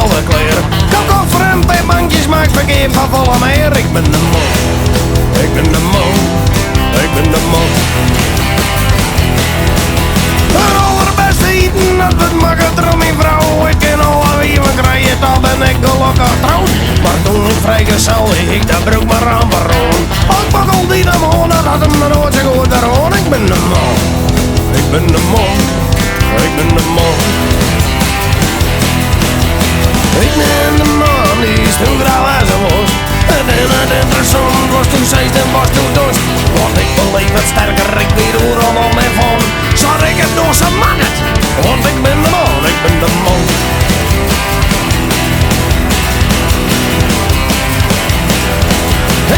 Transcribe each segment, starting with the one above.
dezelfde kleren. Kijk op vreemd bij bankjes, maakt verkeer van volle meer. Ik ben de man, ik ben de man, ik ben de man. Het allerbeste eten, dat het makkelijk door mijn vrouw. Ik ken alle wieven krijgen, dan ben ik gelukkig trouwd. Maar toen ik vrijgezel, ik dat broek maar aan verroon. Ik pak al die de man, dat had hem nooit zo goed eroon. Ik ben de man, ik ben de man, ik ben de man. Ik ben de man die is toen grauw als een was. En het interessant was toen zeist en was toen dorst. Want ik beleef het sterker, ik weet hoe allemaal mee van. Zat ik het door zijn man het, want ik ben de man, ik ben de man.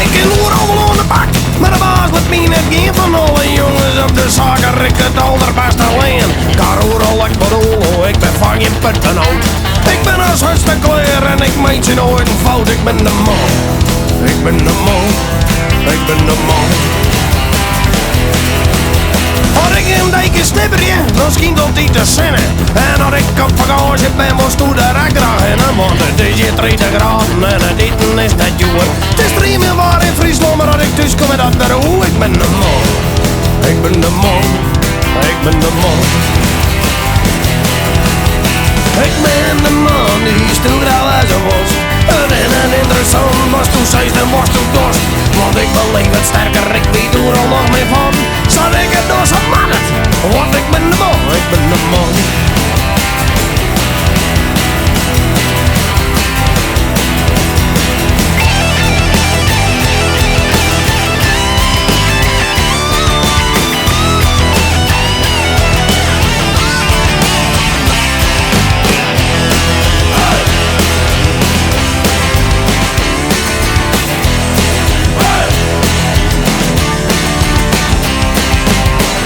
Ik ken overal aan de bak, maar de baas met mij net geen van alle jongens op de zaken. Ik het allerbeste alleen. Karoel, ik bedoel, ik ben van je putten oud. Ik ben als hartstikke kleur en ik meet je nooit een fout. Ik ben de man, ik ben de man, ik ben de man. Had ik een dijkje snipperje, dan schiet op die te zinnen. En als ik op vakantie ben, moest u de rek dragen. Want het is hier 30 graden en het eten is net joer. Het is 3 meer waar in Friesland, maar als ik thuis kom met dat de roe. Ik ben de man, ik ben de man, ik ben de man. Ik ben de man die is toen grauw als een was. En het interessant was toen zeist en was toen dorst. Want ik beleef het sterker, ik weet hoe er al nog mee van. Zal ik het door zijn man het, want ik ben de man, ik ben de man.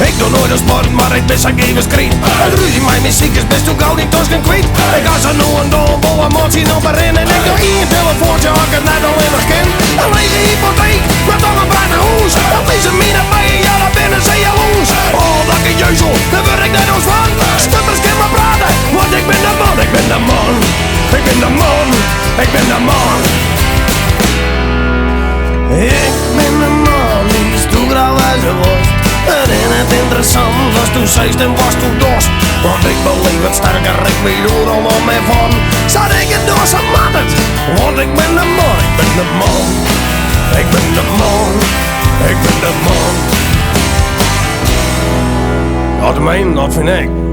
Ik doe nooit een sport, maar ik ben zijn even skriet. Het ruzie mijn muziek is best toen gauw niet tosken kwijt. Ik ga zo nu en dan vol emotie nog erin. En ik doe één telefoontje, had ik het net al even ken. Een lege hypotheek, maar toch een prachtig huis. Dat is een mine bij je, ja dat binnen ze jaloers. Oh, lekker jeuzel, daar word ik net ons van. Stuppers kan maar praten, want ik ben de man, ik ben de man. Ik ben de man, ik ben de man. Ik ben de man, die is toen grauw als een worst. En het interessant was toen zeist en was toen dorst. Want ik beleef het sterker, ik weet hoe er allemaal mee van. Zat ik het door zijn man het, want ik ben de man, ik ben de man. Ik ben de man, ik ben de man. Dat meen, dat vind ik.